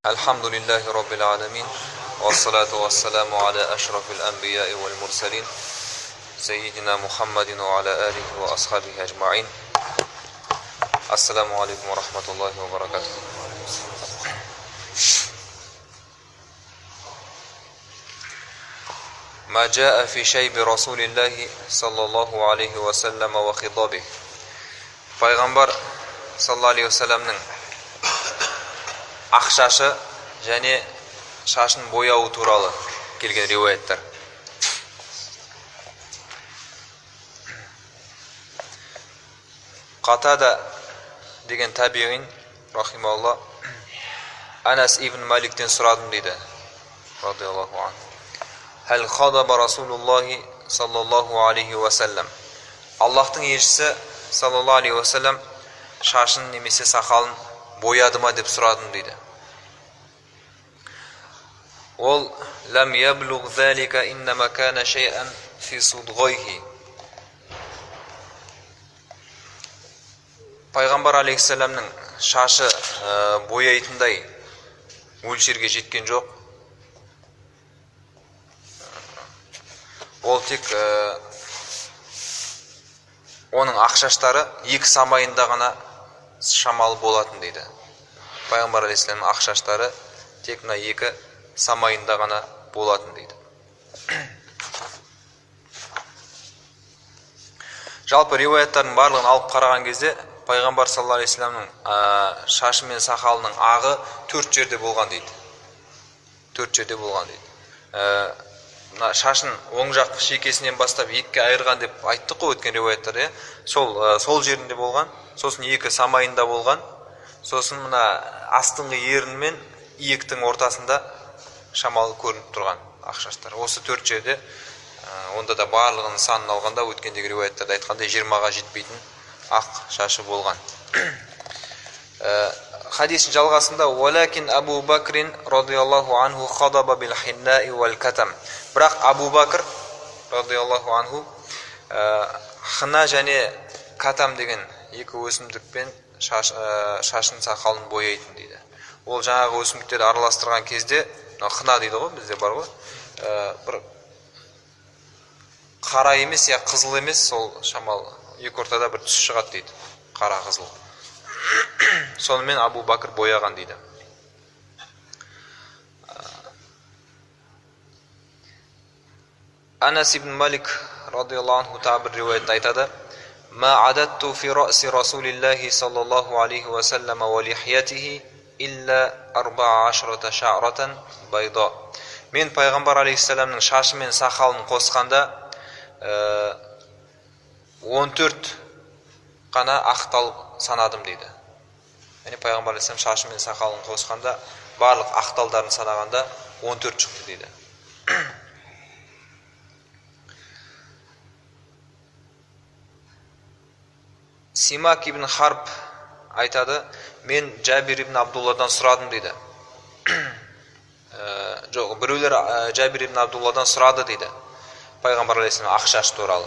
Alhamdulillahi Rabbil Alamin. Wassalatu wassalamu ala ashrafil anbiya'i wal mursalin. Sayyidina Muhammadin wa ala alihi wa ashabihi ajma'in. Assalamu alaikum wa rahmatullahi wa barakatuh. Ma jaa fi shaybi Rasulillahi sallallahu alaihi wa sallam wa khitabih. Payg'ambar sallallahu alaihi wa sallamning ақшашы және шашын бояуы туралы келген риуаяттар. Қатада деген табиғин рахималла Анас ибн Маликтен сұрадым дейді радиаллаху ан. Хәл хадаба Расулуллахи саллаллаху алейхи ва саллам. Аллахтың елшісі саллаллаху алейхи ва саллам шашын немесе сақалын бояды ма деп сұрадым дейді. Ол лам яблуг залика иннама кана шай'ан фи судгайхи. Пайғамбар алейхиссаламның шашы бояйтындай мөлшерге жеткен жоқ. Ол тек оның ақшаштары екі самайында ғана шамалы болатын дейді. Пайғамбар алейхиссаламның ақшаштары тек мына екі самайында ғана болатын дейді. Жалпы риуаяттардың барлығын алып қараған кезде Пайғамбар саллаллаху алейхи вассаламның шашы мен сақалының ағы 4 жерде болған дейді. 4 жерде болған дейді. Шашын оң жақ шекесінен бастап екіге айырған деп айттық қой өткен риуаяттар, сол жерінде болған, сосын екі самайында болған, сосын мына астыңғы ерін мен иектің ортасында шамалы көрініп тұрған ақшаштар. Осы 4 жерде, онда да барлығының санын алғанда өткендегі риуаяттарда айтқандай 20-ға жетпейтін ақ шашы болған. Хадистің жалғасында «Валакин Абу Бакрин радиаллаху анху хадаба бил хиннаи вал катам». Бірақ Абу Бакр радиаллаху анху хына және катам деген екі өсімдікпен шашын сақалын бояйтын дейді. Ол жаңағы өсімдіктерді араластырған кезде, хына дейді ғой, бізде бар ғой, бір қара емес, я қызыл емес, сол шамалы екі ортада бір түс шығады дейді, қара қызыл. Сонымен Абу Бакр бояған дейді. Анас ибн Малик радиаллаху анху табір риуаятта айтады: «Ма адатту фи раси Расулиллахи саллаллаху алейхи ва саллама ва лихьятихи илля 14 ша'рatan байда». Мен Пайғамбар алейхиссаламның шашы мен сақалын қосқанда 14 қана ақталып санадым дейді. Яғни Пайғамбар алейхиссалам шашы мен сақалын қосқанда барлық ақталдарын санағанда 14 шықты дейді. Симак ибн Харб айтады: мен Джабир ибн Абдулладан сұрадым дейді. Жоқ, біреулер Джабир ибн Абдулладан сұрады дейді Пайғамбар алейхиссалам ақшаш туралы.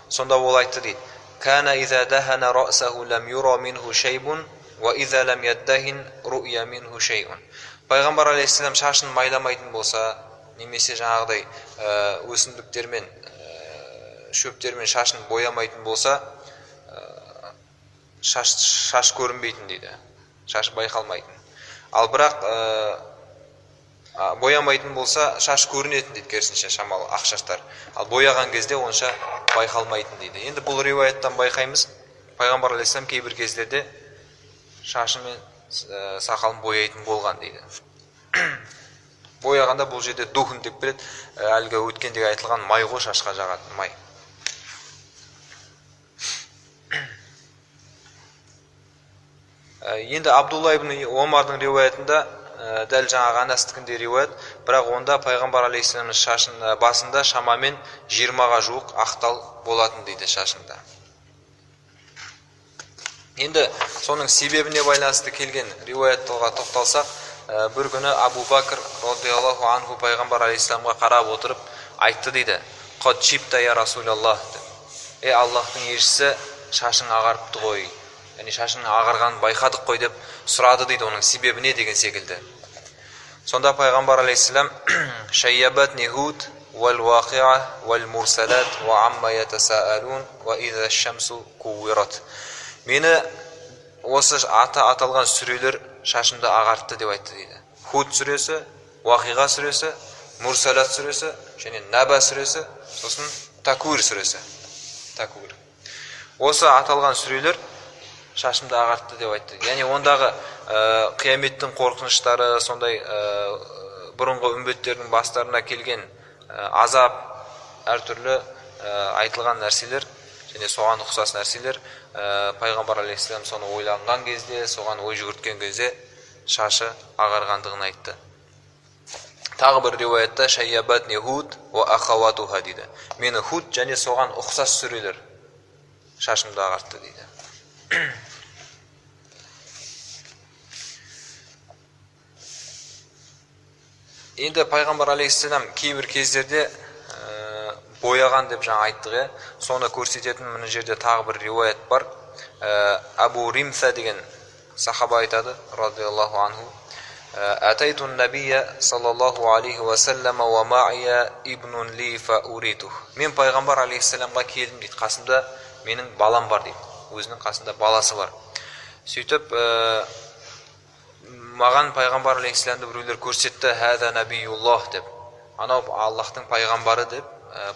Сонда ол айтты дейді: «Кана иза дахана расаху лам юра минху шайбун ва иза лам яддахин ру'я минху шайун». Пайғамбар алейхиссалам шашын майламайтын болса, немесе жаңағыдай өсімдіктермен, шөптермен шашын боямайтын болса, шаш көрінбейтін дейді. Шаш байқалмайтын. Ал бірақ боямайтын болса, шаш көрінетін дейді, керісінше шамалы ақшаштар. Ал бояған кезде онша байқалмайтын дейді. Енді бұл риуаяттан байқаймыз, Пайғамбар алейхиссалам кейбір кездерде шашы мен сақалын бояйтын болған дейді. Бояғанда бұл жерде духын деп береді, әлгі өткендегі айтылған май ғой, шашқа жағатын май. Енді Абдулла ибн Омардың риуаятында дәл жаңағы Анастікінде риуаят, бірақ онда Пайғамбар алейхиссаламның шашын басында шамамен 20-ға жуық ақтал болатын дейді шашында. Енді соның себебіне байланысты келген риуаяттарға тоқталсақ, бір күні Абу Бакр радиаллаху анху Пайғамбар алейхиссаламға қарап отырып айтты дейді: «Қад чипта я Расулаллах». Аллахтың елшісі, шашың ағарыпты ғой, яғни шашың ағарғанын байқадық қой деп сұрады дейді, оның себебі не деген секілді. Сонда пайғамбар алейхиссалам шайябатни худ вал вақиа вал мурсалат ва амма ятасаалун ва иза шамсу кувират. Мені осы аталған сүрелер шашымды ағартты деп айтты дейді. Худ сүресі, Вақиға сүресі, Мурсалат сүресі, және Наба сүресі, сосын Такуир сүресі. Такуир. Осы аталған сүрелер шашымды ағартты деп айтты. Яғни ондағы қияметтің қорқыныштары, сондай бұрынғы үмбеттердің бастарына келген азап, әртүрлі айтылған нәрселер, және соған ұқсас нәрселер, пайғамбар алейхиссалам соны ойланған кезде, соған ой жүгірткен кезде шашы ағарғандығын айтты. Тағы бір риуаятта шайябатни худ ва ахаватуха дейді. Мені худ және соған ұқсас сүрелер шашымды ағартты дейді. Енді пайғамбар алейхиссалам кейбір кездерде бояған деп жаңа айттық, соны көрсететін мына жерде тағы бір риуаят бар. Абу Римса деген сахаба айтады, радиаллаху анху, атайту набия саллаллаху алейхи ва саллама ва ма'ия ибнун ли фа уритух. Мен пайғамбар алейхиссаламға келдім дейді, қасымда менің балам бар дейді, өзінің қасында баласы бар. Сөйтіп маған пайғамбар алейхиссаламды біреулер көрсетті, хәза набиюллах деп, анау Аллахтың пайғамбары деп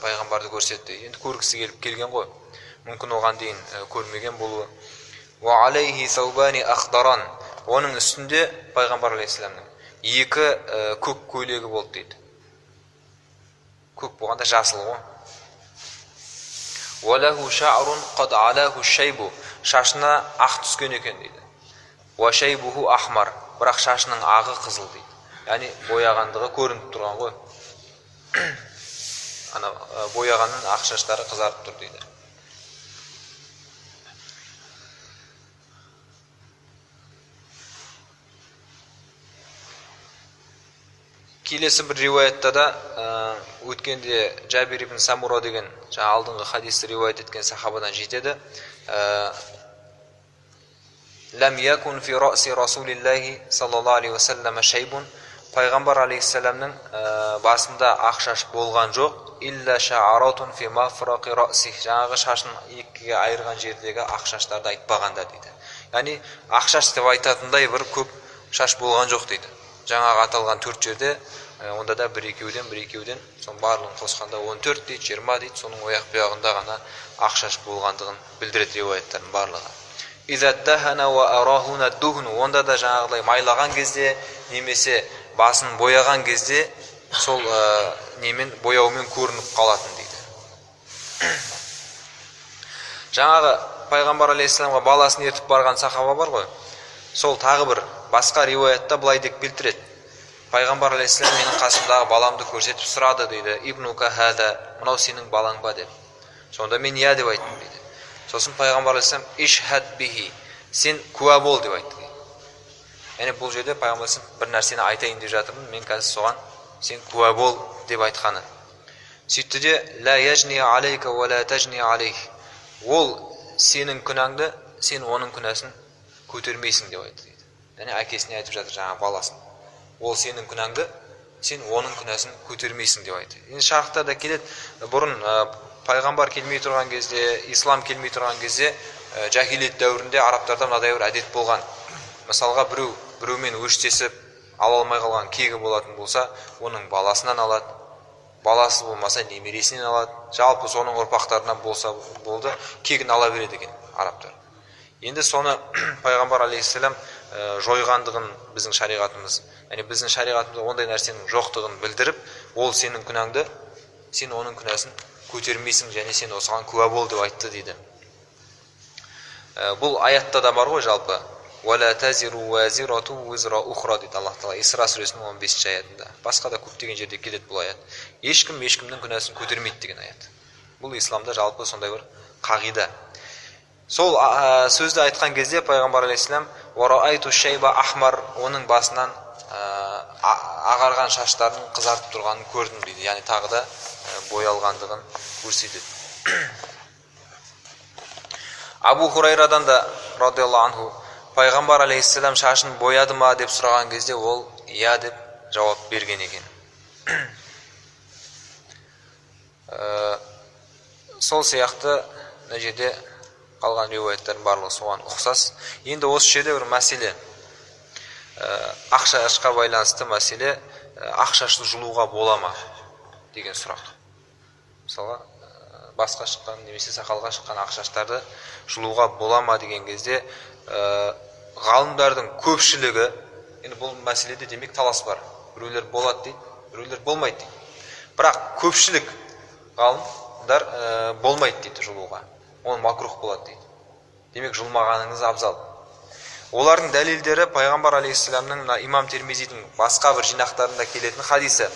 пайғамбарды көрсетті. Енді көргісі келген ғой, мүмкін оған дейін көрмеген болуы. Ва алейхи саубани ахдаран, оның үстінде пайғамбар алейхиссаламның екі көк көйлегі болды дейді. Көк болғанда жасыл ғой. Ва лаху ша'рун қад алаху шайбу, шашына ақ түскен екен дейді. Ва шайбуху ахмар, бірақ шашының ағы қызыл дейді. Яғни бояғандығы көрініп тұрған ғой. Ана бояғанның ақ шаштары қызарып тұр дейді. Келесі бір риуаятта да өткенде Джабир ибн Самура деген жаңа алдыңғы хадисті риуаят еткен сахабадан жетеді. Лам якун фи раси расулиллахи саллаллаху алейхи ва саллама шайбун, пайғамбар алейхиссаламның басында ақ шаш болған жоқ, илля ша'аратун фи мафрaqi расих, жаңағы шашын екіге айырған жердегі ақ шаштарды айтпағанда дейді. Яғни ақ шаш деп айтатындай бір көп шаш болған жоқ дейді. Жаңағы аталған 4 жерде, онда да бір-екеуден, соның барлығын қосқанда 14 дейді, 20 дейді, соның ояқ-бұяғында ғана ақ шаш болғандығын білдіреді риуаяттардың барлығы. Изаддахана ва арахуна духну, онда да жаңағыдай майлаған кезде, немесе басын бояған кезде, сол немен бояумен көрініп қалатын дейді. Жаңағы пайғамбар алейхиссаламға баласын ертіп барған сахаба бар ғой, сол тағы бір басқа риуаятта былай деп келтіреді. Пайғамбар алейхиссалам менің қасымдағы баламды көрсетіп сұрады дейді, ибнука хада, мынау сенің балаң ба деп. Сонда мен иә деп айттым дейді. Сосын пайғамбар алейхиссалам ишхад бихи, сен куә бол деп айтты. Яғни бұл жерде пайғамбар алейхиссалам бір нәрсені айтайын деп жатырмын, мен қазір соған сен куә бол деп айтқаны. Сөйтті де ла яжни алейка ва ла тажни алейх, ол сенің күнәңді, сен оның күнәсін көтермейсің деп айтты дейді. Яғни әкесіне айтып жатыр жаңа баласын. Ол сенің күнәңді, сен оның күнәсін көтермейсің деп айтты. Енді шарықтарда келеді, бұрын пайғамбар келмей тұрған кезде, ислам келмей тұрған кезде, жахилет дәуірінде арабтарда мынадай бір әдет болған. Мысалға біреумен өштесіп ала алмай қалған кегі болатын болса, оның баласынан алады, баласы болмаса немересінен алады, жалпы соның ұрпақтарынан болса болды, кегін ала береді екен арабтар. Енді соны пайғамбар алейхиссалам жойғандығын біздің шариғатымыз, яғни біздің шариғатымызда ондай нәрсенің жоқтығын білдіріп, ол сенің күнәңді, сен оның күнәсін көтермейсің, және сен осыған куә бол деп айтты дейді. Бұл аятта да бар ғой жалпы. Вала тазиру вазирату визра ухра дейді Аллах Тағала Исра сүресінің 15-ші аятында. Басқа да көптеген жерде келеді бұл аят. Ешкім ешкімнің күнәсін көтермейді деген аят. Бұл исламда жалпы сондай бір қағида. Сол сөзді айтқан кезде пайғамбар алейхиссалам вараайту шайба ахмар, оның басынан ағарған шаштардың қызартып тұрғанын көрдім дейді. Яғни тағы да боялғандығын көрсетеді. Абу Хурайрадан да радиаллаху анху пайғамбар алейхиссалам шашын бояды ма деп сұраған кезде ол иә деп жауап берген екен. Сол сияқты мына жерде қалған риуаяттардың барлығы соған ұқсас. Енді осы жерде бір мәселе, ақшашқа байланысты мәселе, ақшашты жұлуға бола ма деген сұрақ. Мысалға басқа шыққан немесе сақалға шыққан ақшаштарды жұлуға бола ма деген кезде ғалымдардың көпшілігі, енді бұл мәселеде демек талас бар. Біреулер болады дейді, біреулер болмайды дейді. Бірақ көпшілік ғалымдар болмайды дейді жұлуға. Ол макрух болады дейді. Демек жұлмағаныңыз абзал. Олардың дәлелдері пайғамбар алейхиссаламның имам Тирмизидің басқа бір жинақтарында келетін хадисі: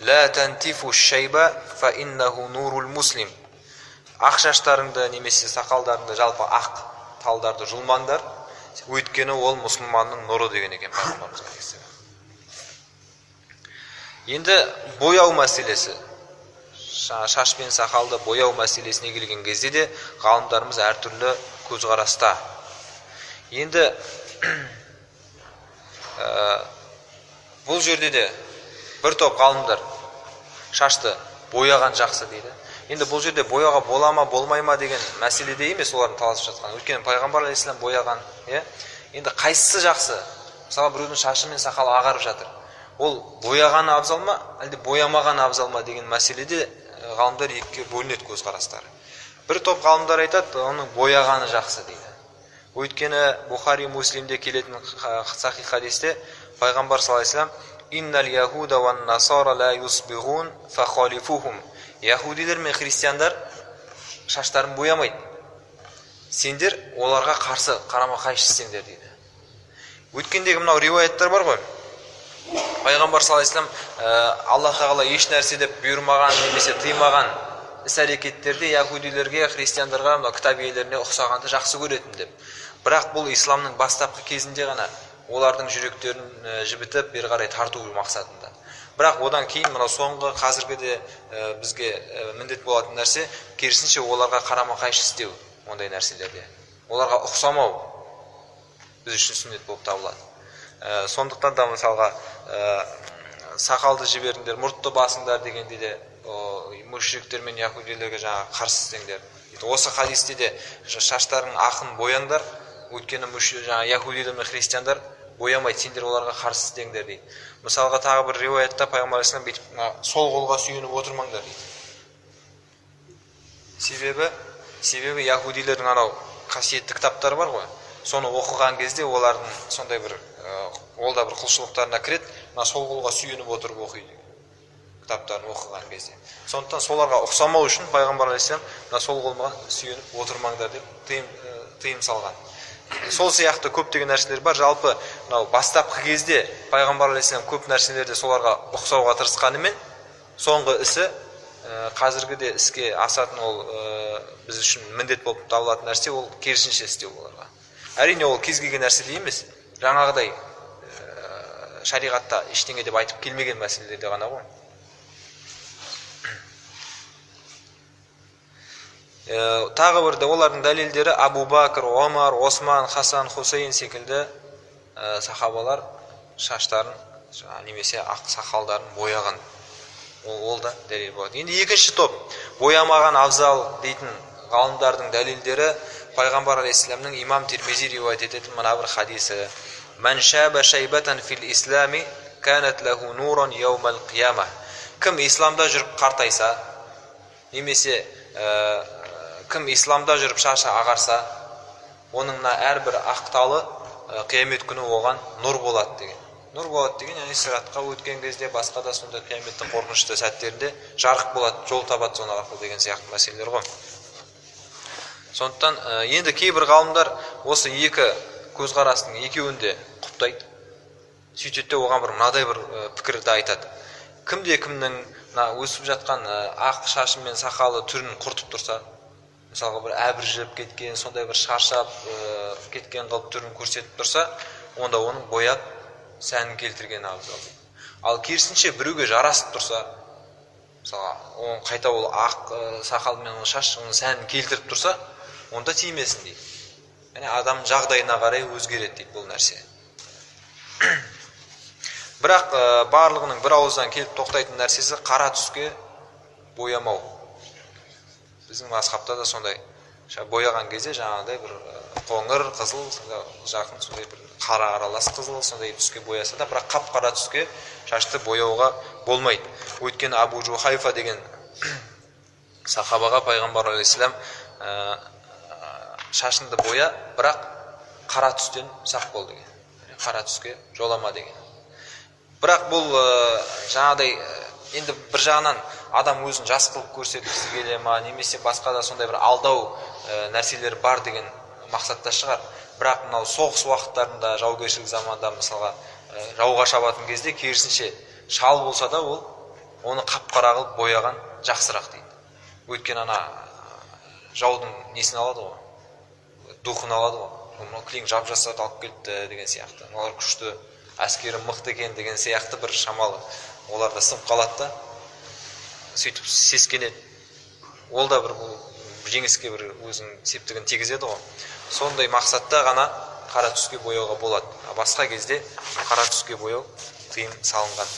«Ла тантифу шайба фа иннаху нурул муслим». Ақшаштарыңды немесе сақалдарыңды, жалпы ақ талдарды жұлмаңдар, өйткені ол мұсылманның нұры деген екен пайғамбарымыз алейхиссалам. Енді бояу мәселесі, шаш пен сақалды бояу мәселесіне келген кезде де ғалымдарымыз әртүрлі көзқараста. Енді бұл жерде де бір топ ғалымдар шашты бояған жақсы дейді. Енді бұл жерде бояға бола ма болмай ма деген мәселеде емес олардың таласып жатқан. Өйткені пайғамбар алейхиссалам бояған. Енді қайсысы жақсы? Мысалы біреудің шашы мен сақалы ағарып жатыр. Ол бояғаны абзал ма, әлде боямағаны абзал ма деген мәселеде ғалымдар екіге бөлінеді көзқарастары. Бір топ ғалымдар айтады, оның бояғаны жақсы дейді. Өйткені Бухари Муслимде келетін сахих хадисте пайғамбар саллаллаху алейхи ва саллям: «Иннал яхуда ван насара ла юсбигун фахалифухум». Яхудилер мен христиандар шаштарын боямайды. Сендер оларға қарсы қарама-қайшы істеңдер дейді. Өткендегі мынау риуаяттар бар ғой. Пайғамбар саллаллаху алейхи ва саллям Аллах тағала еш нәрсе деп бұйырмаған немесе тыймаған іс-әрекеттерде яхудилерге, христиандарға, мынау кітап иелеріне ұқсағанды жақсы көретін деп. Бірақ бұл исламның бастапқы кезінде ғана олардың жүректерін жібітіп бері қарай тарту мақсатында. Бірақ одан кейін мынау соңғы қазіргіде бізге міндет болатын нәрсе керісінше оларға қарама-қайшы істеу ондай нәрселерде. Оларға ұқсамау біз үшін сүннет болып табылады. Сондықтан да мысалға сақалды жіберіңдер, мұртты басыңдар дегенде де мүшриктер мен яхудилерге жаңа қарсы істеңдер. Осы хадисте де шаштарың ақын бояңдар, өйткені жаңа яхудилер мен христиандар боямайды, сендер оларға қарсы істеңдер дейді. Мысалға тағы бір риуаятта пайғамбар алейхиссалам бүйтіп сол қолға сүйеніп отырмаңдар дейді. Себебі яхудилердің анау қасиетті кітаптары бар ғой. Соны оқыған кезде олардың сондай бір ол да бір құлшылықтарына кіреді, сол қолға сүйеніп отырып оқиды кітаптарын оқыған кезде. Сондықтан соларға ұқсамау үшін пайғамбар алейхиссалам сол қолға сүйеніп отырмаңдар деп тыйым салған. Сол сияқты көптеген нәрселер бар. Жалпы бастапқы кезде пайғамбар алейхиссалам көп нәрселерде соларға ұқсауға тырысқанымен, соңғы ісі қазіргіде іске асатын ол біз үшін міндет болып табылатын нәрсе ол керісінше істеу оларға. Әрине ол кез келген нәрсе де емес. Жаңағыдай шариғатта ештеңе деп айтып келмеген мәселелерде ғана ғой. Тағы бірде олардың дәлелдері Абу Бакр, Омар, Осман, Хасан, Хусейн секілді сахабалар шаштарын немесе ақ сақалдарын бояған. Ол да дәлел болады. Енді екінші топ боямаған абзал дейтін ғалымдардың дәлелдері пайғамбар алейхиссаламның имам Тирмизи риуаят ететін мына бір хадисі: «Ман шаба шайбатан фил ислами канат лаху нуран яумал қияма». Кім исламда жүріп қартайса, немесе кім исламда жүріп шашы ағарса, оның әрбір ақталы қиямет күні оған нұр болады деген. Нұр болады деген, яғни сиратқа өткен кезде басқа да сондай қияметтің қорқынышты сәттерінде жарық болады, жол табады соны арқылы деген сияқты мәселелер ғой. Сондықтан енді кейбір ғалымдар осы екі көзқарастың екеуін де құптайды. Сөйтеді оған бір мынадай бір пікірді айтады. Кімде кімнің өсіп жатқан ақ шашы мен сақалы түрін құртып тұрса, мысалға бір әбіржіп кеткен, сондай бір шаршап кеткен қылып түрін көрсетіп тұрса, онда оның бояп сәнін келтірген абзал. Ал керісінше біреуге жарасып тұрса, мысалға қайта ол ақ сақал мен шаш оның сәнін келтіріп тұрса, онда тимесін дейді. Яғни адам жағдайына қарай өзгереді дейді бұл нәрсе. Бірақ барлығының бір ауыздан келіп тоқтайтын нәрсесі қара түске боямау. Біздің мазхабта да сондай. Бояған кезде жаңағыдай бір қоңыр, қызыл, жақын сондай бір қара аралас қызыл сондай түске бояса да, бірақ қап-қара түске шашты бояуға болмайды. Өйткені Абу Жухайфа деген сахабаға пайғамбар алейхиссалам шашынды боя, бірақ қара түстен сақ бол деген. Қара түске жолама деген. Бірақ бұл жаңағыдай енді бір жағынан адам өзін жас қылып көрсеткісі келе ма, немесе басқа да сондай бір алдау нәрселер бар деген мақсатта шығар. Бірақ мынау соғыс уақыттарында, жаугершілік заманда мысалға жауға шабатын кезде керісінше шал болса да ол оны қап-қара қылып бояған жақсырақ дейді. Өйткені ана жаудың несін алады ғой, духын алады ғой. Мынау кілең жап-жасат алып келіпті деген сияқты. Олар күшті, әскері мықты екен деген сияқты бір шамалы оларда сынып қалады да, сөйтіп сескенеді. Ол да бір жеңіске бір өзінің септігін тигізеді ғой. Сондай мақсатта ғана қара түске бояуға болады. Басқа кезде қара түске бояу тыйым салынған.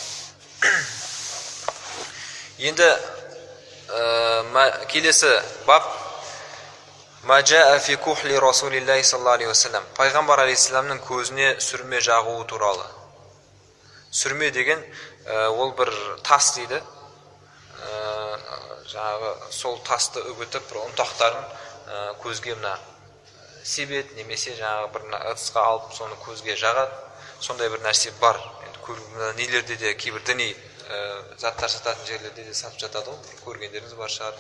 Енді келесі бап Маджаа фи кухли Расулиллахи саллаллаху алейхи вассалам. Пайғамбар алейхиссаламның көзіне сүрме жағуы туралы. Сүрме деген ол бір тас дейді. Жаңағы сол тасты үгітіп, бір ұнтақтарын көзге мына себет немесе жаңағы бір ыдысқа алып соны көзге жағады. Сондай бір нәрсе бар. Нелерде де кейбір діни заттар сататын жерлерде де сатып жатады ғой. Көргендеріңіз бар шығар,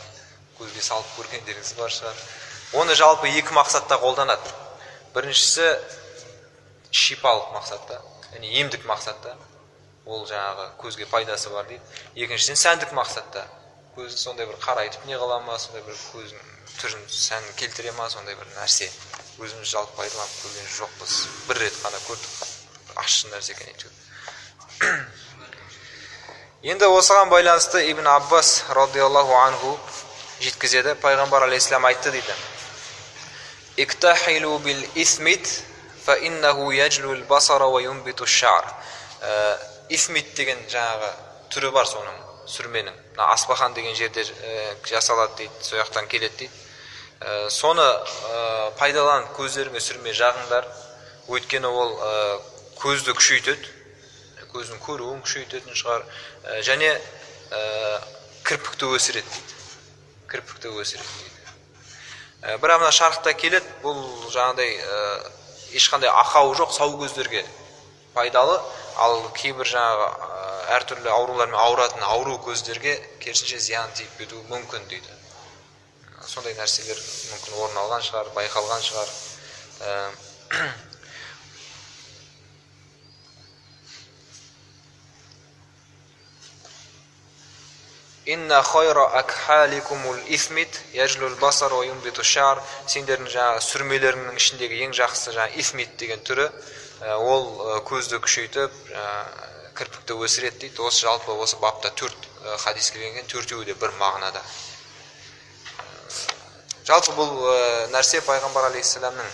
көзге салып көргендеріңіз бар шығар. Оны жалпы екі мақсатта қолданады. Біріншісі шипалық мақсатта, яғни емдік мақсатта. Ол жаңағы көзге пайдасы бар дейді. Екіншіден сәндік мақсатта. Көзі сондай бір қарайтып не қыла ма, сондай бір көздің түрін сән келтіре ма, сондай бір нәрсе. Өзіміз жалпы пайдаланып көрген жоқпыз. Бір рет қана көрдік. Ащы нәрсе екен әйтеуір. Енді осыған байланысты Ибн Аббас радиаллаху анху жеткізеді. Пайғамбар алейхиссалам айтты дейді. Иктахилу бил исмит фа иннаху яджлул басара ва юнбиту шар. Исмит деген жаңағы түрі бар соның, сүрменің. Асбахан деген жерде жасалады дейді, сояқтан келеді дейді. Соны пайдаланып көздеріңе сүрме жағыңдар. Өйткені ол көзді күшейтеді, көздің көруін күшейтетін шығар, және кірпікті өсіреді дейді. Кірпікті өсіреді дейді. Бірақ мына шарықта келеді, бұл жаңағыдай ешқандай ақауы жоқ, сау көздерге пайдалы, ал кейбір жаңағы әртүрлі аурулармен ауыратын ауру көздерге керісінше зиян тиіп кетуі мүмкін дейді. Сондай нәрселер мүмкін орын алған шығар, байқалған шығар. Инна хайра акхаликумул исмит яжлул басар ва юнбиту шар. Сендердің жаңағы сүрмелерінің ішіндегі ең жақсысы жаңағы исмит деген түрі, ол көзді күшейтіп, кірпікті өсіреді дейді. Осы жалпы осы бапта 4 хадис келген, 4-еуі де бір мағынада. Жалпы бұл нәрсе пайғамбар алейхиссаламның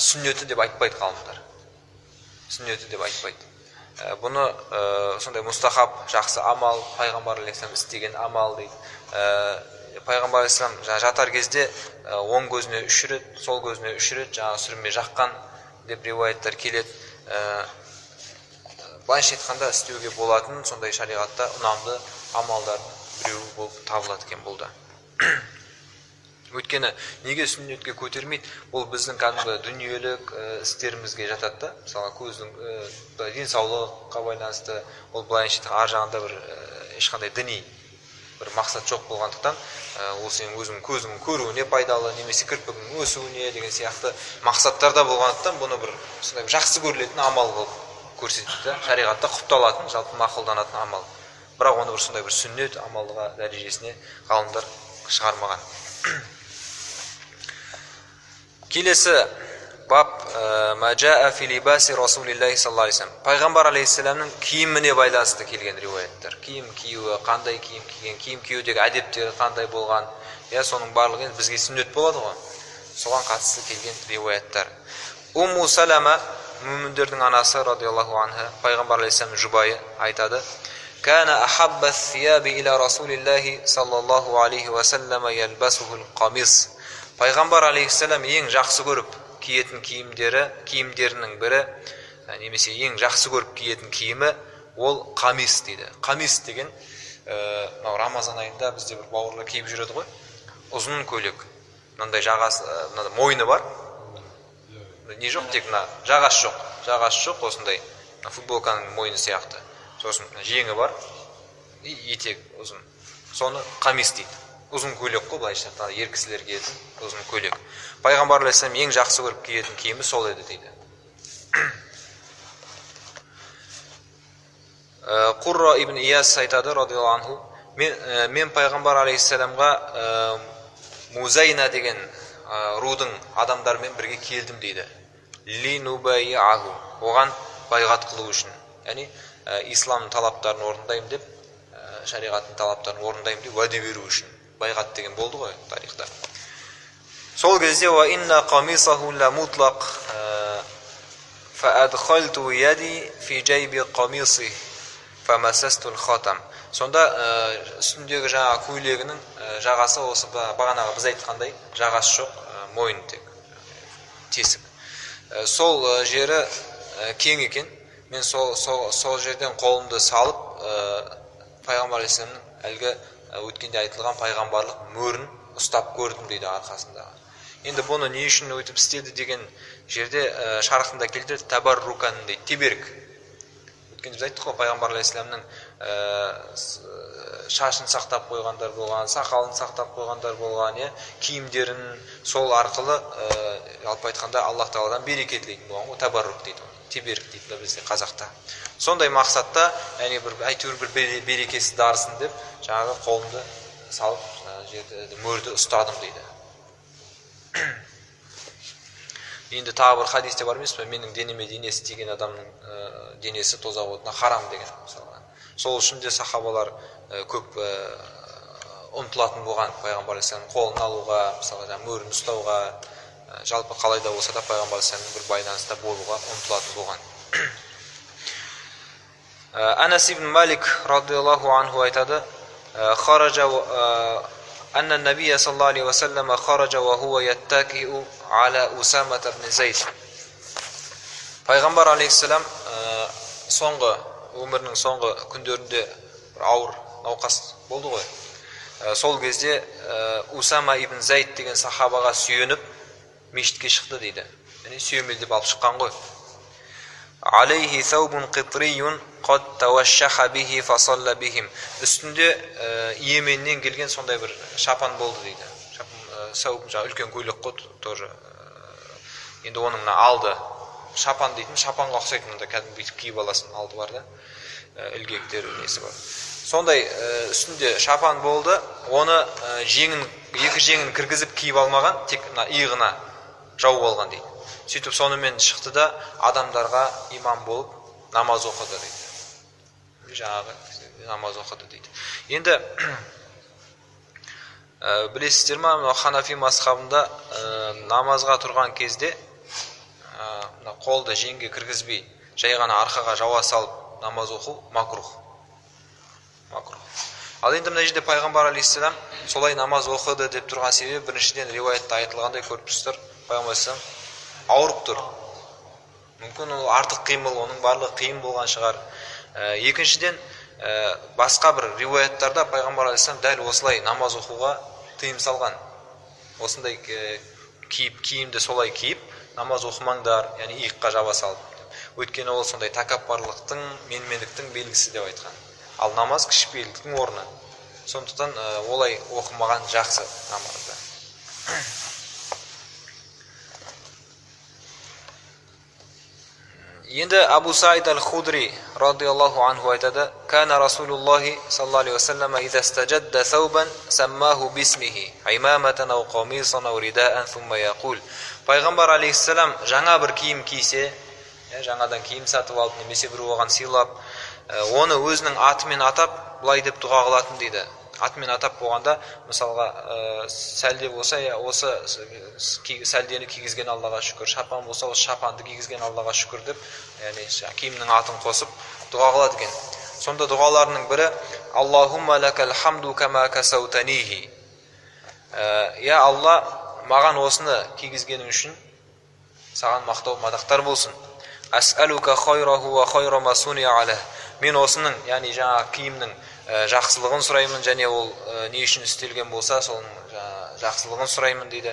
сүннеті деп айтпайды ғалымдар. Сүннеті деп айтпайды. Бұны сондай мұстахаб, жақсы амал, пайғамбар алейхиссалам істеген амал дейді. Пайғамбар алейхиссалам жатар кезде оң көзіне 3 рет, сол көзіне 3 рет жаңағы сүрме жаққан деп риуаяттар келеді. Былайша айтқанда істеуге болатын сондай шариғатта ұнамды амалдардың біреуі болып табылады екен бұл да. Өйткені неге сүннетке көтермейді? Бұл біздің кәдімгі дүниелік істерімізге жатады да. Мысалы көздің денсаулыққа байланысты, ол былайша айтқанда ар жағында бір ешқандай діни бір мақсат жоқ болғандықтан, ол сенің өзің көзіңнің көруіне пайдалы, немесе кірпігіңнің өсуіне деген сияқты мақсаттарда болғандықтан, бұны бір сондай жақсы көрілетін амал қылып көрсетеді. Шариғатта құпталатын, жалпы мақұлданатын амал. Бірақ оны бір сондай бір сүннет амалға дәрежесіне ғалымдар шығармаған. Келесі бап Маджаа фи либаси Расулиллахи саллаллаху алейхи вассалам. Пайғамбар алейхиссаламның киіміне байланысты келген риуаяттар. Киім киюі, қандай киім киген, киім киюдегі әдептері қандай болған, соның барлығы енді бізге сүннет болады ғой. Соған қатысты келген риуаяттар. Умму Салама, мүміндердің анасы радиаллаху анха, пайғамбар алейхиссалам жұбайы айтады: "Кана ахабба ас-сияби иля расулиллахи саллаллаху алейхи ва саллама ялбасухул камис." Пайғамбар алейхиссалам ең жақсы көріп киетін киімдерінің бірі, немесе ең жақсы көріп киетін киімі ол камис дейді. Камис деген мынау Рамазан айында бізде бір бауырлар киіп жүреді ғой. Ұзын көйлек. Мынандай жағасы, мынандай мойны бар. Не жоқ, тек мына жағасы жоқ, осындай футболканың мойны сияқты. Сосын жеңі бар, етек ұзын. Соны камис дейді. Ұзын көйлек қой, былайша айтқанда ер кісілер киетін ұзын көйлек. Пайғамбар алейхиссалам ең жақсы көріп киетін киімі сол еді дейді. Қурра ибн Ияс айтады радиаллаху анху: мен пайғамбар алейхиссаламға Музайна деген рудың адамдарымен бірге келдім дейді. Линубайяху, оған байғат қылу үшін. Яғни ислам талаптарын орындаймын деп, шариғаттың талаптарын орындаймын деп уәде беру үшін. Байғат деген болды ғой тарихта. Сол кезде ва инна камисаху ла мутлақ фа адхалту яди фи джайби камиси фа масастул хатам. Сонда үстіндегі жаңа көйлегінің жағасы осы бағанағы біз айтқандай жағасы жоқ, мойын тек тесік. Сол жері кең екен. Мен сол жерден қолымды салып пайғамбар алейхиссаламның әлгі өткенде айтылған пайғамбарлық мөрін ұстап көрдім дейді арқасындағы. Енді бұны не үшін өтіп істеді деген жерде шархында келтіреді табаррукан дейді, теберік. Өткенде біз айттық қой, пайғамбар алейхиссаламның шашын сақтап қойғандар болған, сақалын сақтап қойғандар болған, киімдерін сол арқылы алып айтқанда Аллах тағаладан береке тілейтін болған ғой, табаррук дейді, теберік дейді бізде қазақта. Сондай мақсатта, яғни әйтеуір бір берекесі дарысын деп, жаңағы қолымды салып мөрді ұстадым дейді. Енді тағы бір хадисте бар емес пе, менің денеме денесі тиген адамның денесі тозақ отына харам деген. Сол үшін де сахабалар көп ұмтылатын болған пайғамбар алейхиссаламның қолын алуға, мысалы мөрін ұстауға, жалпы қалайда болса да пайғамбар алейхиссаламның бір байланыста болуға ұмтылатын болған. Анас ибн Малик радиаллаху анху айтады: أن النبي صلى الله عليه وسلم خرج وهو يتكئ على أسامة بن زيد. Пайғамбар алейхиссалам өмірінің соңғы күндерінде бір ауыр науқас болды ғой. Сол кезде Усама ибн Зайд деген сахабаға сүйеніп мешітке шықты дейді. Яғни сүйемелдеп алып шыққан ғой. Алейхи саубун қитрийун қад тавашшаха бихи фасалла бихим. Үстінде Йеменнен келген сондай бір шапан болды дейді. Сауб жаңа үлкен көйлек қой тоже. Енді оның алды шапан дейтін, шапанға ұқсайтын, мында кәдімгі бүйтіп киіп аласың, алды бар да, ілгектер несі бар. Сондай үстінде шапан болды, оны екі жеңін кіргізіп киіп алмаған, тек иығына жауып алған дейді. Сөйтіп сонымен шықты да адамдарға имам болып намаз оқыды дейді. Жаңағы намаз оқыды дейді. Енді білесіздер ма, Ханафи мазхабында намазға тұрған кезде қолды жеңге кіргізбей, жай ғана арқаға жауа салып намаз оқу макрух. Ал енді мына жерде пайғамбар алейхиссалам солай намаз оқыды деп тұрған себебі, біріншіден риуаятта айтылғандай көріп тұрсыздар, пайғамбар алейхиссалам ауырып тұр. Мүмкін ол артық қимыл, оның барлығы қиын болған шығар. Екіншіден, басқа бір риуаяттарда пайғамбар алейхиссалам дәл осылай намаз оқуға тыйым салған. Осындай киімді солай киіп, намаз оқымаңдар, яғни иыққа жаба салып. Өйткені ол сондай тәкаппарлықтың, менмендіктің белгісі деп айтқан. Ал намаз кішіпейілдіктің орны. Сондықтан олай оқымаған жақсы намазда. Енді Абу Саид аль-Худри радиаллаху анху айтады: "Кана Расулуллахи саллаллаху алейхи ва саллям иза стаджадда саубан саммаху бисмихи, имаматан ау камисан ау ридаан сумма яқул." Пайғамбар алейхиссалам жаңа бір киім кисе, жаңадан киім сатып алып, немесе бір оған сыйлап, оны өзінің атымен атап, былай деп дұға қылатын дейді: атымен атап болғанда, мысалға сәлде болса, осы сәлдені кигізген Аллаға шүкір, шапан болса, осы шапанды кигізген Аллаға шүкір деп, яғни киімнің атын қосып дұға қылады екен. Сонда дұғаларының бірі Аллахумма лакал хамду кама касаутанихи. Я Алла, маған осыны кигізгенің үшін саған мақтау мадақтар болсын. Ас'алука хайраху ва хайра ма суниа алейх. Мен осының, яғни жаңа киімнің жақсылығын сұраймын, және ол не үшін істелген болса, соның жақсылығын сұраймын дейді.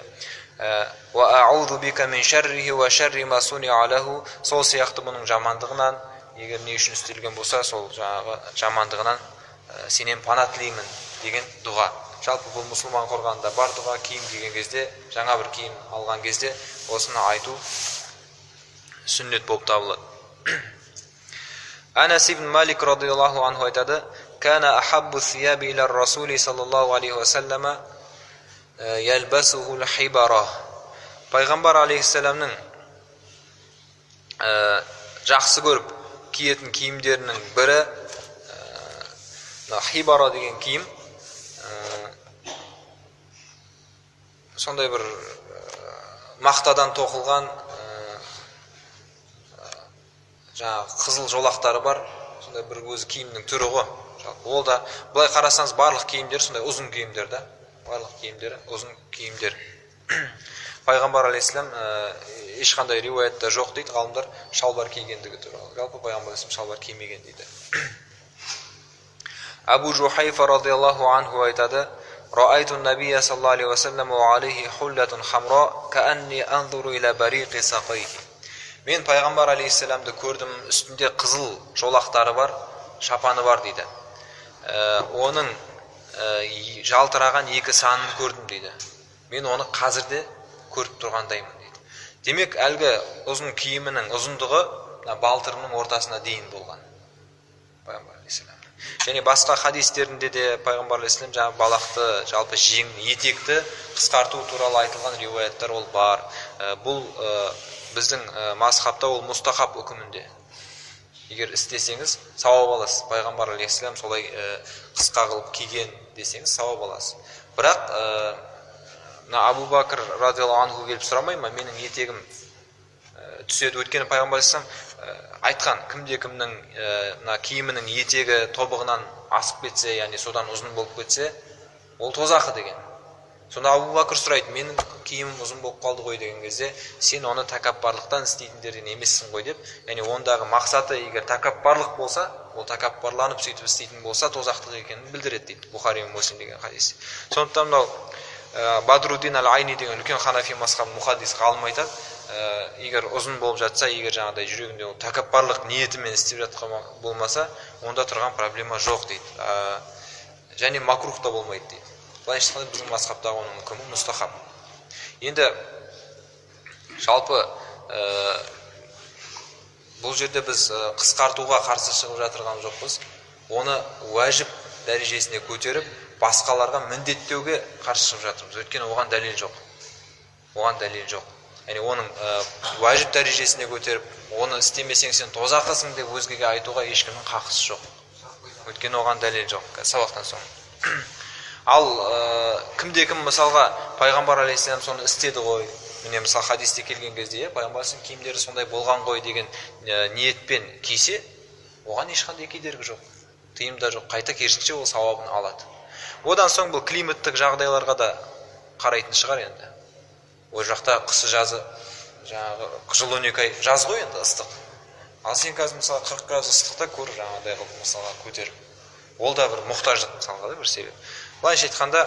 Ва а'удhu бика мин шаррихи ва шарри ма суниа алейху. Сол сияқты бұның жамандығынан, егер не үшін істелген болса, сол жаңағы жамандығынан сенен пана тілеймін деген дұға. Жалпы бұл мұсылман қорғанда бар дұға, киім киген кезде, жаңа бір киім алған кезде осыны айту сүннет болып табылады. Анас ибн Малик радиаллаху анху айтады: "Кана ахаббу сияби иля расули саллаллаху алейхи ва саллама ялбасуху al-хибара." Пайғамбар алейхиссаламның жақсы көріп киетін киімдерінің бірі хибара деген киім. Сондай бір мақтадан тоқылған жаңағы қызыл жолақтары бар, сондай бір өзі киімнің түрі ғой. Ол да былай қарасаңыз барлық киімдер сондай ұзын киімдер да, барлық киімдері ұзын киімдер. Пайғамбар алейхиссалам ешқандай риуаятта жоқ дейді ғалымдар шалбар кигендігі туралы. Жалпы пайғамбар алейхиссалам шалбар кимеген дейді. Абу Жухайфа радиаллаху анху айтады: "Раайту набия саллаллаху алейхи ва саллям ва алейхи хуллатун хамра каанни анзуру иля бариқи сақайхи." Мен пайғамбар алейхиссаламды көрдім, үстінде қызыл жолақтары бар, шапаны бар дейді. Оның жалтыраған екі санын көрдім дейді. Мен оны қазірде көріп тұрғандаймын дейді. Демек, әлгі ұзын киімінің ұзындығы балтырының ортасына дейін болған пайғамбар алейхиссалам. Және басқа хадистерінде де пайғамбар алейхиссалам жаңағы балақты, жалпы етекті қысқарту туралы айтылған риуаяттар ол бар. Бұл біздің мазхабта ол мустахаб үкімінде. Егер істесеңіз, сауап аласыз. Пайғамбар алейхиссалам солай қысқа қылып киген десеңіз, сауап аласыз. Бірақ Абу Бакр радиаллаху анху келіп сұрамай ма, менің етегім түседі. Өйткені пайғамбар алейхиссалам айтқан, кімде-кімнің киімінің етегі тобығынан асып кетсе, яғни содан ұзын болып кетсе, ол тозақы деген. Сонда Абу Бакр сұрайды: "Менің киімім ұзын болып қалды ғой" деген кезде, "Сен оны тәкаппарлықтан істейтіндерден емессің ғой" деп, яғни ондағы мақсаты егер тәкаппарлық болса, ол тәкаппарланып сөйтіп істейтін болса, тозақтық екенін білдіреді дейді Бухари мен Муслим деген хадис. Сондықтан мынау Бадруддин аль-Айни деген үлкен ханафи мазхаб мухаддис ғалым айтады: егер ұзын болып жатса, егер жаңағыдай жүрегінде ол тәкаппарлық ниетімен істеп жатқан болмаса, онда тұрған проблема жоқ дейді. Және макрух та болмайды дейді. Былайша айтқанда біздің мазхабтағы оның үкімі мустахаб. Енді жалпы бұл жерде біз қысқартуға қарсы шығып жатырған жоқпыз. Оны уәжіп дәрежесіне көтеріп, басқаларға міндеттеуге қарсы шығып жатырмыз. Өйткені оған дәлел жоқ. Оған дәлел жоқ. Яғни оның уәжіп дәрежесіне көтеріп, оны істемесең сен тозақысың деп өзгеге айтуға ешкімнің қақысы жоқ. Өйткені оған дәлел жоқ. Сабақтан соң. Ал кімде-кім мысалға пайғамбар алейхиссалам соны істеді ғой. Міне мысалы хадисте келген кезде, пайғамбардың киімдері сондай болған ғой деген ниетпен кисе, оған ешқандай кедергі жоқ. Тыйым да жоқ. Қайта керісінше ол сауабын алады. Одан соң бұл климаттық жағдайларға да қарайтын шығар енді. Ол жақта қысы жазы, жаңағы жыл 12 ай жаз ғой енді, ыстық. Ал сен қазір мысалы 40 градус ыстықта көр жаңағыдай қылып мысалға көтеріп. Ол да бір мұқтаждық мысалға да бір себеп. Былайша айтқанда,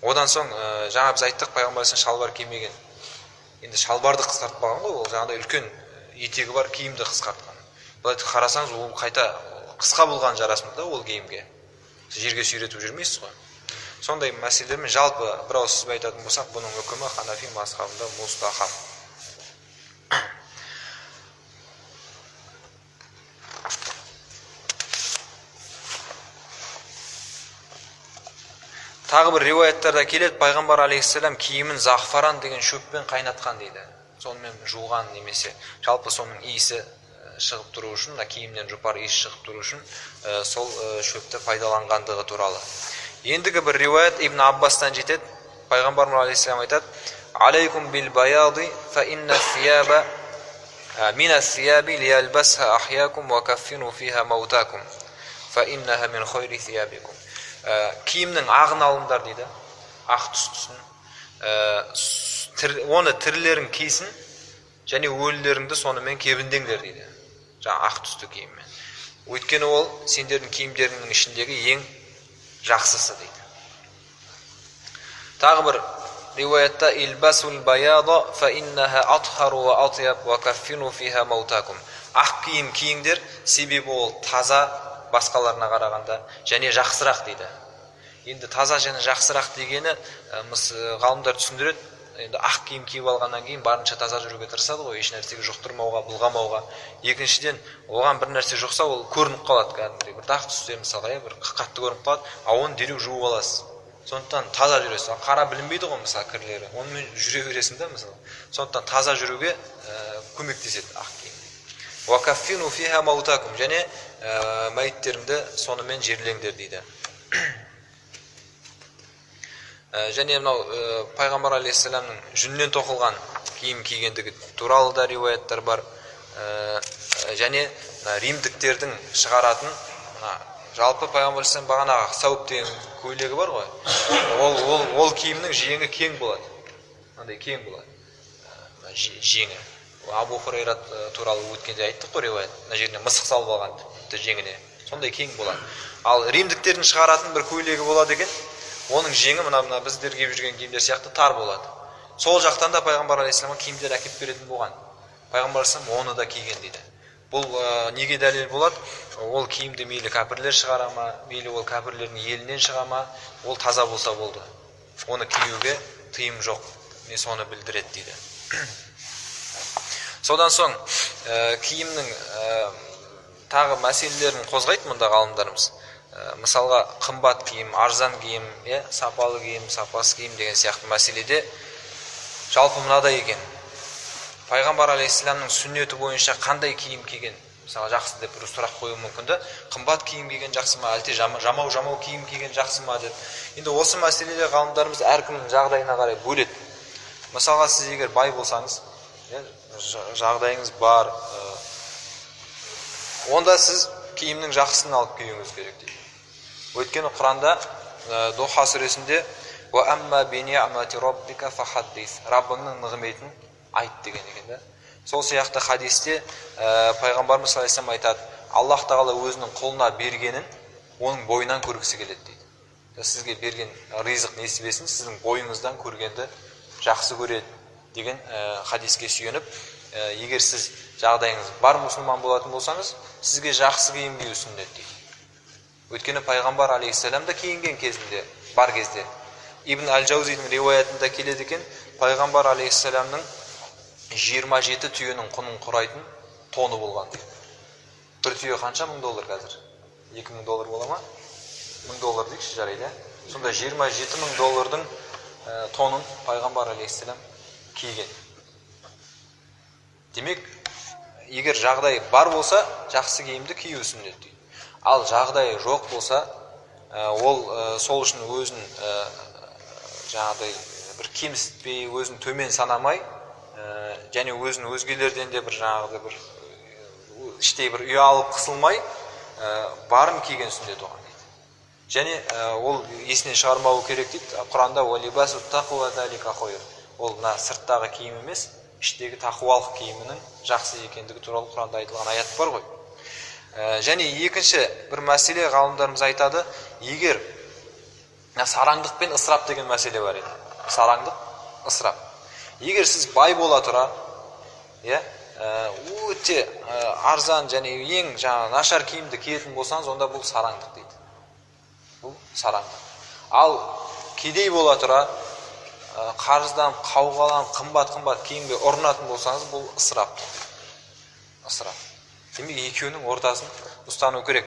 одан соң жаңа біз айттық, пайғамбардың шалбар кимеген. Енді шалбарды қысқартпаған ғой, ол жаңағыдай үлкен етегі бар киімді қысқартқан. Былай қарасаңыз, ол қайта қысқа болған жарасымды да ол киімге. Жерге сүйретіп жүрмейсіз ғой. Сондай мәселелермен жалпы бір ауыз сөз айтатын болсақ, бұның үкімі ханафи мазхабында мустахаб. Тағы бір риуаяттарда келеді, пайғамбар алейхиссалам киімін зафаран деген шөппен қайнатқан дейді. Сонымен жуған немесе жалпы соның иісі шығып тұру үшін, мына киімнен жұпар иіс шығып тұру үшін сол шөпті пайдаланғандығы туралы. Ендігі бір риуаят Ибн Аббастан жетеді. Пайғамбарымыз алейхиссалам айтады: "Алейкум бил баяди фа инна сияба мина сияби лиялбасха ахякум ва каффину фиха маутакум фа иннаха мин хойри сиябикум." Киімнің ағын алыңдар дейді. Ақ түстісін. Оны тірілерің кисін, және өлілеріңді сонымен кебіндеңдер дейді. Жаңа ақ түсті киіммен. Өйткені ол сендердің киімдеріңнің ішіндегі ең жақсысы дейді. Тағы бір риуаятта: "Илбасул баяда фа иннаха атхару ва атяб ва каффину фиха маутакум." Ақ киім киіңдер, себебі ол таза басқаларына қарағанда және жақсырақ дейді. Енді таза және жақсырақ дегені ғалымдар түсіндіреді. Енді ақ киім киіп алғаннан кейін барынша таза жүруге тырысады ғой, еш нәрсеге жұқтырмауға, былғамауға. Екіншіден, оған бір нәрсе жұқса, ол көрініп қалады кәдімгідей. Bir ақ түсте мысалға, бір қатты көрініп қалады, оны дереу жуып аласыз. Сондықтан таза жүресіз. Қара білінбейді ғой мысалы кірлері. Онымен жүре бересің да мысалы. Сондықтан таза жүруге көмектеседі ақ киім. Ва каффину фиха маутакум, және мәйіттеріңді сонымен жерлеңдер дейді. Және мынау пайғамбар алейхиссаламның жүннен тоқылған киім кигендігі туралы да риуаяттар бар. Және римдіктердің шығаратын, жалпы пайғамбар алейхиссалам бағанағы сауып деген көйлегі бар ғой. Ол киімнің жеңі кең болады. Мынандай кең болады. Жеңі. Абу Хурайра туралы өткенде айттық қой риуаят. Мына жеріне мысық салып алған жеңіне. Сондай кең болады. Ал римдіктердің шығаратын бір көйлегі болады екен. Оның жеңі мына біздер киіп жүрген киімдер сияқты тар болады. Сол жақтан да пайғамбар алейхиссаламға киімдер әкеп беретін болған. Пайғамбар алейхиссалам оны да киген дейді. Бұл неге дәлел болады? Ол киімді мейлі кәпірлер шығара ма, мейлі ол кәпірлердің елінен шыға ма, ол таза болса болды. Оны киюге тыйым жоқ. Мен соны білдіреді дейді. Содан соң киімнің тағы мәселелерін қозғайды мұнда ғалымдарымыз. Мысалға қымбат киім, арзан киім, сапалы киім, сапасыз киім деген сияқты мәселеде жалпы мынадай екен. Пайғамбар алейхиссаламның сүннеті бойынша қандай киім киген? Мысалы жақсы деп бір сұрақ қою мүмкін да, қымбат киім киген жақсы ма, әлде жамау киім киген жақсы ма деп. Енді осы мәселеде ғалымдарымыз әркімнің жағдайына қарай бөледі. Мысалға сіз егер бай болсаңыз, жағдайыңыз бар, онда сіз киімнің жақсысын алып киюіңіз керек дейді. Өйткені Құранда Духа сүресінде "Ва амма би ниъмати раббика фахаддис", Раббыңның нығметін айт деген екен да. Сол сияқты хадисте пайғамбарымыз саллаллаху алейхи ва саллям айтады: Аллах тағала өзінің құлына бергенін оның бойынан көргісі келеді дейді. Сізге берген ризық несібесін сіздің бойыңыздан көргенді жақсы көреді деген хадиске сүйеніп, егер сіз жағдайыңыз бар мұсылман болатын болсаңыз, сізге жақсы киім кию сүннет дейді. Өйткені пайғамбар алейхиссалам да киінген кезінде, бар кезде. Ибн Аль-Джаузидің риуаятында келеді екен, пайғамбар алейхиссаламның 27 түйенің құнын құрайтын тоны болған дейді. Бір түйе қанша? $1000 қазір. $2000 бола ма? $1000 дейікші жарайды. Сонда $27,000 тонын пайғамбар алейхиссалам киген. Демек, егер жағдай бар болса, жақсы киімді кию сүннет дейді. Ал жағдай жоқ болса, ол сол үшін өзін жаңағыдай бір кемсітпей, өзін төмен санамай, және өзін өзгелерден де бір жаңағыдай бір іштей бір ұялып қысылмай, барын киген сүннет оған дейді. Және ол есінен шығармауы керек дейді. Құранда "Уалибасу тақуа залика хойр". Ол мына сырттағы киім емес, іштегі тақуалық киімінің жақсы екендігі туралы Құранда айтылған аят бар ғой. Және екінші бір мәселе ғалымдарымыз айтады, егер сараңдық пен ысырап деген мәселе бар еді. Сараңдық, ысырап. Егер сіз бай бола тұра, өте арзан және ең нашар киімді киетін болсаңыз, онда бұл сараңдық дейді. Бұл сараңдық. Ал кедей бола тұра, қарыздан, қауғалан, қымбат киімге ұрынатын болсаңыз, бұл ысырап. Ысырап. Демек екеуінің ортасын ұстану керек.